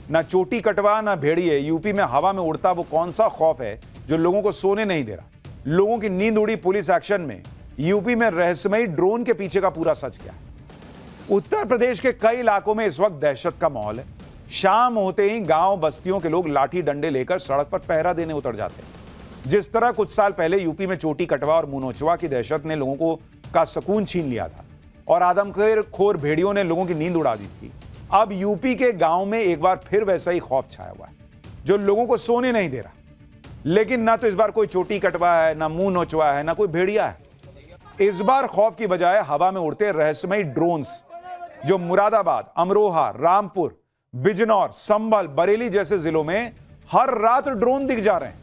ना चोटी कटवा ना भेड़िए, यूपी में हवा में उड़ता वो कौन सा खौफ है जो लोगों को सोने नहीं दे रहा। लोगों की नींद उड़ी पुलिस एक्शन में। यूपी में रहस्यमयी ड्रोन के पीछे का पूरा सच क्या है। उत्तर प्रदेश के कई इलाकों में इस वक्त दहशत का माहौल है। शाम होते ही गांव बस्तियों के लोग लाठी डंडे लेकर सड़क पर पहरा देने उतर जाते हैं। जिस तरह कुछ साल पहले यूपी में चोटी कटवा और मुनोचवा की दहशत ने लोगों को का सुकून छीन लिया था और आदमखोर भेड़ियों ने लोगों की नींद उड़ा दी थी, अब यूपी के गांव में एक बार फिर वैसा ही खौफ छाया हुआ है जो लोगों को सोने नहीं दे रहा। लेकिन ना तो इस बार कोई चोटी कटवा है, ना मुंह नोचवा है, ना कोई भेड़िया है। इस बार खौफ की बजाय हवा में उड़ते रहस्यमयी ड्रोन्स जो मुरादाबाद, अमरोहा, रामपुर, बिजनौर, संभल, बरेली जैसे जिलों में हर रात ड्रोन दिख जा रहे हैं।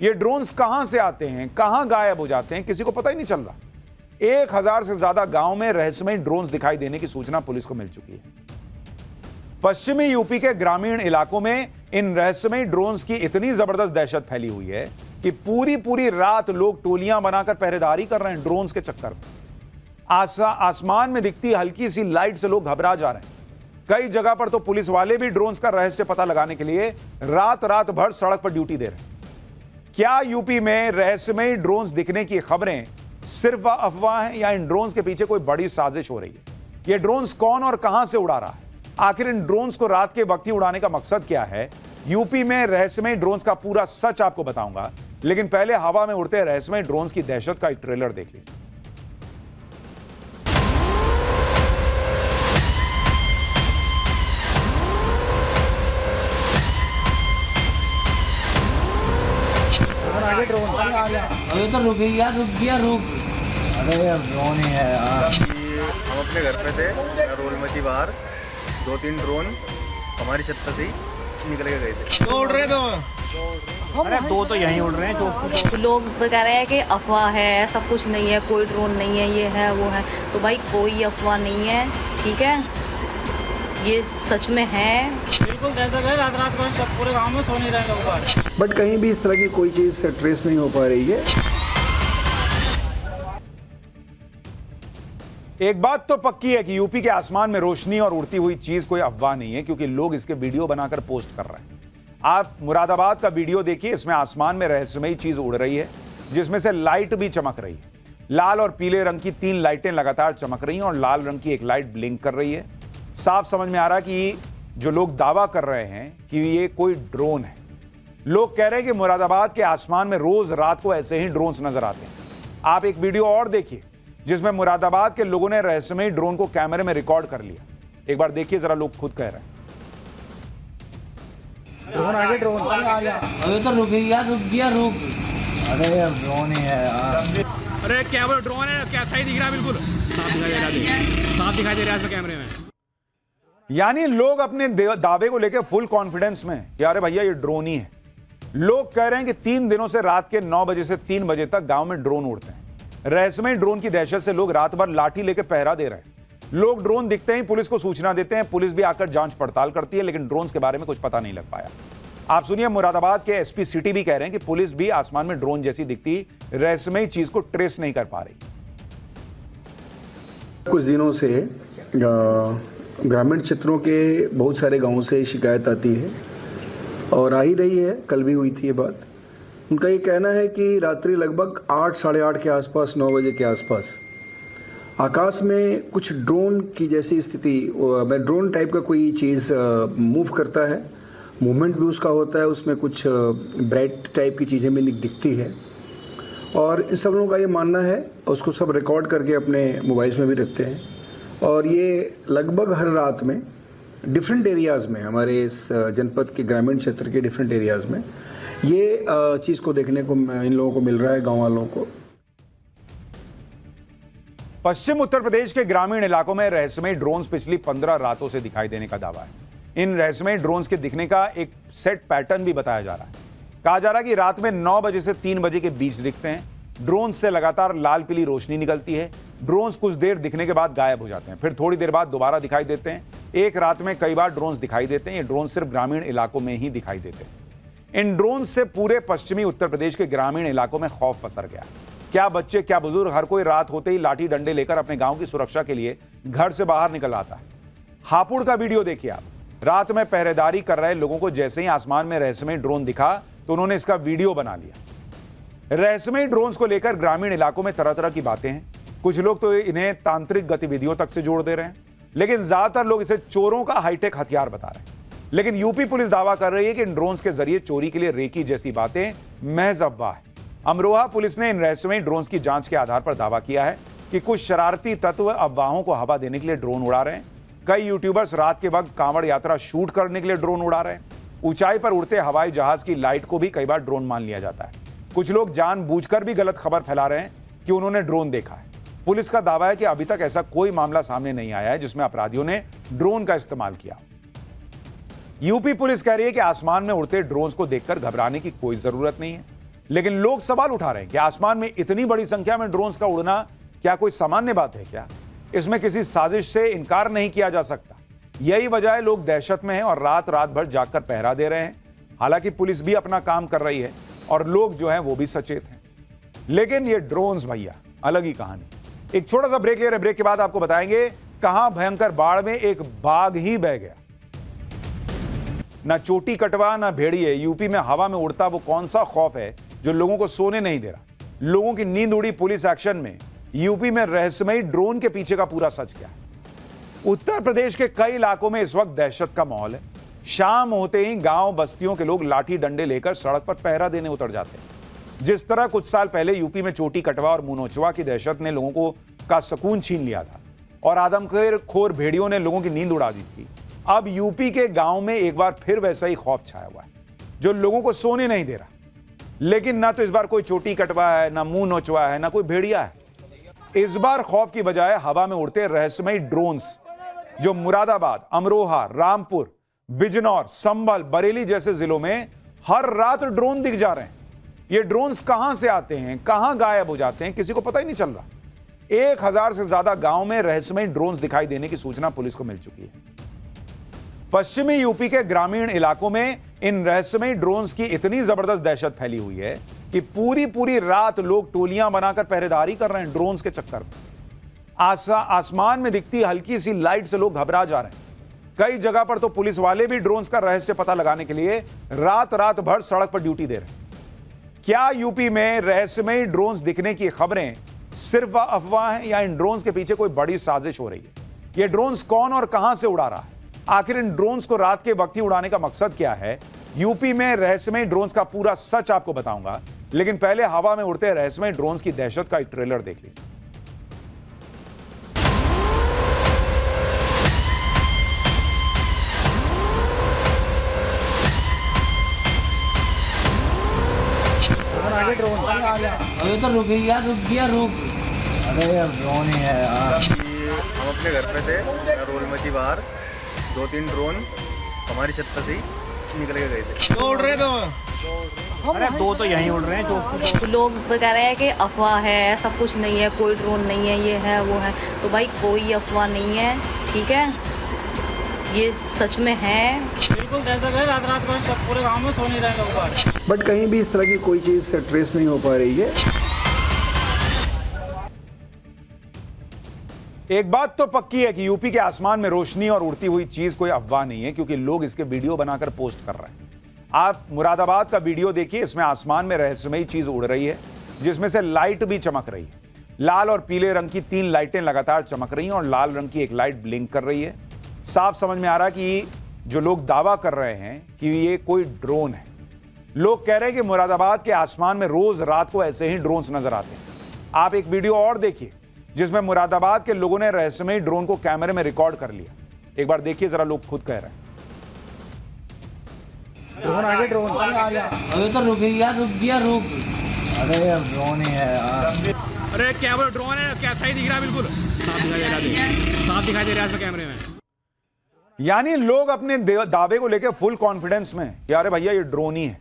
ये ड्रोन्स कहां से आते हैं, कहां गायब हो जाते हैं, किसी को पता ही नहीं चल रहा। 1000 से ज्यादा गांव में रहस्यमयी ड्रोन्स दिखाई देने की सूचना पुलिस को मिल चुकी है। पश्चिमी यूपी के ग्रामीण इलाकों में इन रहस्यमयी ड्रोन्स की इतनी जबरदस्त दहशत फैली हुई है कि पूरी रात लोग टोलियां बनाकर पहरेदारी कर रहे हैं ड्रोन्स के चक्कर में। आसमान में दिखती हल्की सी लाइट से लोग घबरा जा रहे हैं। कई जगह पर तो पुलिस वाले भी ड्रोन्स का रहस्य पता लगाने के लिए रात भर सड़क पर ड्यूटी दे रहे हैं। क्या यूपी में रहस्यमयी ड्रोन्स दिखने की खबरें सिर्फ अफवाह हैं या इन ड्रोन्स के पीछे कोई बड़ी साजिश हो रही है? ये ड्रोन्स कौन और कहां से उड़ा रहा है? आखिर इन ड्रोन्स को रात के वक्त ही उड़ाने का मकसद क्या है? यूपी में रहस्यमयी ड्रोन्स का पूरा सच आपको बताऊंगा, लेकिन पहले हवा में उड़ते रहस्यमयी ड्रोन्स की दहशत का एक ट्रेलर देख लीजिए। अरे तो रुक गया। अरे यार ड्रोन ही है यार। हम अपने घर पे थे, रोल मची बाहर, 2-3 ड्रोन हमारी छत से ही निकल के गए थे। दो उड़ रहे थे। अरे 2 तो यहीं उड़ रहे हैं। लोग कह रहे हैं कि अफवाह है, ऐसा कुछ नहीं है, कोई ड्रोन नहीं है, ये है वो है। तो भाई कोई अफवाह नहीं है, ठीक है, ये सच में है। बिल्कुल दहशत है। रात भर सब पूरे गांव में सो नहीं रहे लोग। बट कहीं भी इस तरह की कोई चीज ट्रेस नहीं हो पा रही है। एक बात तो पक्की है कि यूपी के आसमान में रोशनी और उड़ती हुई चीज कोई अफवाह नहीं है, क्योंकि लोग इसके वीडियो बनाकर पोस्ट कर रहे हैं। आप मुरादाबाद का वीडियो देखिए, इसमें आसमान में रहस्यमयी चीज उड़ रही है जिसमें से लाइट भी चमक रही है। लाल और पीले रंग की 3 लाइटें लगातार चमक रही हैं और लाल रंग की एक लाइट ब्लिंक कर रही है। साफ समझ में आ रहा है कि जो लोग दावा कर रहे हैं कि ये कोई ड्रोन है। लोग कह रहे हैं कि मुरादाबाद के आसमान में रोज रात को ऐसे ही ड्रोन्स नजर आते हैं। आप एक वीडियो और देखिए जिसमें मुरादाबाद के लोगों ने रहस्यमयी ड्रोन को कैमरे में रिकॉर्ड कर लिया। एक बार देखिए जरा, लोग खुद कह रहे हैं। अरे तो रुक गया। अरे यार ड्रोन ही है यार। अरे क्या वो ड्रोन है? क्या सही दिख रहा है? बिल्कुल साफ दिखाई दे रहा है कैमरे में। यानी लोग अपने दावे को लेकर फुल कॉन्फिडेंस में कि अरे भैया ये ड्रोन ही है। लोग कह रहे हैं कि 3 दिनों से रात के 9 बजे से 3 बजे तक गांव में ड्रोन उड़ते हैं। रहस्यमयी ड्रोन की दहशत से लोग रात भर लाठी लेकर पहरा दे रहे हैं। लोग ड्रोन दिखते ही पुलिस को सूचना देते हैं, पुलिस भी आकर जांच पड़ताल करती है, लेकिन ड्रोन्स के बारे में कुछ पता नहीं लग पाया। आप सुनिए, मुरादाबाद के एसपी सिटी भी कह रहे हैं कि पुलिस भी आसमान में ड्रोन जैसी दिखती रहस्यमयी चीज को ट्रेस नहीं कर पा रही। कुछ दिनों से ग्रामीण क्षेत्रों के बहुत सारे गांवों से शिकायत आती है और आ ही रही है, कल भी हुई थी ये बात। उनका ये कहना है कि रात्रि लगभग 8, साढ़े 8 के आसपास, 9 बजे के आसपास आकाश में कुछ ड्रोन की जैसी स्थिति, ड्रोन टाइप का कोई चीज़ मूव करता है, मूवमेंट भी उसका होता है, उसमें कुछ ब्राइट टाइप की चीज़ें भी दिखती है। और इन सब लोगों का ये मानना है, उसको सब रिकॉर्ड करके अपने मोबाइल्स में भी रखते हैं। और ये लगभग हर रात में डिफरेंट एरियाज़ में, हमारे इस जनपद के ग्रामीण क्षेत्र के डिफरेंट एरियाज़ में ये चीज़ को देखने को इन लोगों को मिल रहा है, गांव वालों को। पश्चिम उत्तर प्रदेश के ग्रामीण इलाकों में रहस्यमयी ड्रोन्स पिछली 15 रातों से दिखाई देने का दावा है। इन रहस्यमयी ड्रोन्स के दिखने का एक सेट पैटर्न भी बताया जा रहा है। कहा जा रहा है कि रात में 9 बजे से 3 बजे के बीच दिखते हैं। ड्रोन्स से लगातार लाल पीली रोशनी निकलती है। ड्रोन्स कुछ देर दिखने के बाद गायब हो जाते हैं, फिर थोड़ी देर बाद दोबारा दिखाई देते हैं। एक रात में कई बार ड्रोन्स दिखाई देते हैं। ये ड्रोन सिर्फ ग्रामीण इलाकों में ही दिखाई देते हैं। इन ड्रोन से पूरे पश्चिमी उत्तर प्रदेश के ग्रामीण इलाकों में खौफ पसर गया। क्या बच्चे, क्या बुजुर्ग, हर कोई रात होते ही लाठी डंडे लेकर अपने गांव की सुरक्षा के लिए घर से बाहर निकल आता है। हापुड़ का वीडियो देखिए आप। रात में पहरेदारी कर रहे लोगों को जैसे ही आसमान में रहस्यमयी ड्रोन दिखा तो उन्होंने इसका वीडियो बना लिया। रहस्यमयी ड्रोन्स को लेकर ग्रामीण इलाकों में तरह तरह की बातें हैं। कुछ लोग तो इन्हें तांत्रिक गतिविधियों तक से जोड़ दे रहे हैं, लेकिन ज्यादातर लोग इसे चोरों का हाईटेक हथियार बता रहे हैं। लेकिन यूपी पुलिस दावा कर रही है कि इन ड्रोन्स के जरिए चोरी के लिए रेकी जैसी बातें महज अफवाह है। अमरोहा पुलिस ने इन रहस्यमयी ड्रोन्स की जांच के आधार पर दावा किया है कि कुछ शरारती तत्व अफवाहों को हवा देने के लिए ड्रोन उड़ा रहे हैं। कई यूट्यूबर्स रात के वक्त कांवड़ यात्रा शूट करने के लिए ड्रोन उड़ा रहे हैं। ऊंचाई पर उड़ते हवाई जहाज की लाइट को भी कई बार ड्रोन मान लिया जाता है। कुछ लोग जानबूझकर भी गलत खबर फैला रहे हैं कि उन्होंने ड्रोन देखा है। पुलिस का दावा है कि अभी तक ऐसा कोई मामला सामने नहीं आया है जिसमें अपराधियों ने ड्रोन का इस्तेमाल किया। यूपी पुलिस कह रही है कि आसमान में उड़ते ड्रोन्स को देखकर घबराने की कोई जरूरत नहीं है, लेकिन लोग सवाल उठा रहे हैं कि आसमान में इतनी बड़ी संख्या में ड्रोन्स का उड़ना क्या कोई सामान्य बात है क्या? इसमें किसी साजिश से इनकार नहीं किया जा सकता। यही वजह है लोग दहशत में हैं और रात भर जागकर पहरा दे रहे हैं। हालांकि पुलिस भी अपना काम कर रही है और लोग जो हैं वो भी सचेत हैं, लेकिन ये ड्रोन्स भैया अलग ही कहानी। एक छोटा सा ब्रेक ले रहे हैं, ब्रेक के बाद आपको बताएंगे कहां भयंकर बाढ़ में एक बाघ ही बह गया। ना चोटी कटवा ना भेड़िए, यूपी में हवा में उड़ता वो कौन सा खौफ है जो लोगों को सोने नहीं दे रहा। लोगों की नींद उड़ी पुलिस एक्शन में। यूपी में रहस्यमयी ड्रोन के पीछे का पूरा सच क्या है? उत्तर प्रदेश के कई इलाकों में इस वक्त दहशत का माहौल है। शाम होते ही गांव बस्तियों के लोग लाठी डंडे लेकर सड़क पर पहरा देने उतर जाते हैं। जिस तरह कुछ साल पहले यूपी में चोटी कटवा और मुनोचवा की दहशत ने लोगों को का सुकून छीन लिया था और आदमखोर भेड़ियों ने लोगों की नींद उड़ा दी थी, अब यूपी के गांव में एक बार फिर वैसा ही खौफ छाया हुआ है जो लोगों को सोने नहीं दे रहा। लेकिन ना तो इस बार कोई चोटी कटवा है, ना मुंह नोचवा है, ना कोई भेड़िया है। इस बार खौफ की बजाय हवा में उड़ते रहस्यमयी ड्रोन्स जो मुरादाबाद, अमरोहा, रामपुर, बिजनौर, संभल, बरेली जैसे जिलों में हर रात ड्रोन दिख जा रहे हैं। ये ड्रोन्स कहां से आते हैं, कहां गायब हो जाते हैं, किसी को पता ही नहीं चल रहा। 1000 से ज्यादा गांव में रहस्यमयी ड्रोन्स दिखाई देने की सूचना पुलिस को मिल चुकी है। पश्चिमी यूपी के ग्रामीण इलाकों में इन रहस्यमयी ड्रोन्स की इतनी जबरदस्त दहशत फैली हुई है कि पूरी रात लोग टोलियां बनाकर पहरेदारी कर रहे हैं ड्रोन्स के चक्कर में। आसमान में दिखती हल्की सी लाइट से लोग घबरा जा रहे हैं। कई जगह पर तो पुलिस वाले भी ड्रोन्स का रहस्य पता लगाने के लिए रात भर सड़क पर ड्यूटी दे रहे हैं। क्या यूपी में रहस्यमयी ड्रोन्स दिखने की खबरें सिर्फ अफवाह हैं या इन ड्रोन्स के पीछे कोई बड़ी साजिश हो रही है? ये ड्रोन्स कौन और कहां से उड़ा रहा है? आखिर इन ड्रोन्स को रात के वक्त ही उड़ाने का मकसद क्या है? यूपी में रहस्यमयी ड्रोन्स का पूरा सच आपको बताऊंगा, लेकिन पहले हवा में उड़ते रहस्यमयी ड्रोन्स की दहशत का एक ट्रेलर देख लीजिए। अभी तो रुक गया। अरे यार ड्रोन ही है यार। हम अपने घर पे थे, रोल मची बाहर 2-3 ड्रोन हमारी छत पर से ही निकल के गए थे। तो उड़ रहे तो अरे 2 तो यहीं उड़ रहे हैं। जो लोग कह रहे हैं कि अफवाह है, ऐसा कुछ नहीं है, कोई ड्रोन नहीं है, ये है वो है। तो भाई कोई अफवाह नहीं है, ठीक है, ये सच में है। बिल्कुल दहशत है। रात भर पूरे गांव में सो नहीं रहे लोग। बट कहीं भी इस तरह की कोई चीज़ ट्रेस नहीं हो पा रही है। एक बात तो पक्की है कि यूपी के आसमान में रोशनी और उड़ती हुई चीज कोई अफवाह नहीं है, क्योंकि लोग इसके वीडियो बनाकर पोस्ट कर रहे हैं। आप मुरादाबाद का वीडियो देखिए, इसमें आसमान में रहस्यमयी चीज उड़ रही है जिसमें से लाइट भी चमक रही है। लाल और पीले रंग की 3 लाइटें लगातार चमक रही हैं और लाल रंग की एक लाइट ब्लिंक कर रही है। साफ समझ में आ रहा है कि जो लोग दावा कर रहे हैं कि ये कोई ड्रोन है। लोग कह रहे हैं कि मुरादाबाद के आसमान में रोज रात को ऐसे ही ड्रोन्स नजर आते हैं। आप एक वीडियो और देखिए जिसमें मुरादाबाद के लोगों ने रहस्यमयी ड्रोन को कैमरे में रिकॉर्ड कर लिया। एक बार देखिए जरा, लोग खुद कह रहे हैं। अभी तो रुक गया। अरे यार ड्रोन ही है यार। अरे क्या वो ड्रोन है क्या? सही दिख रहा है, बिल्कुल साफ दिखाई दे रहा है कैमरे में। यानी लोग अपने दावे को लेकर फुल कॉन्फिडेंस में कि अरे भैया ये ड्रोन ही है।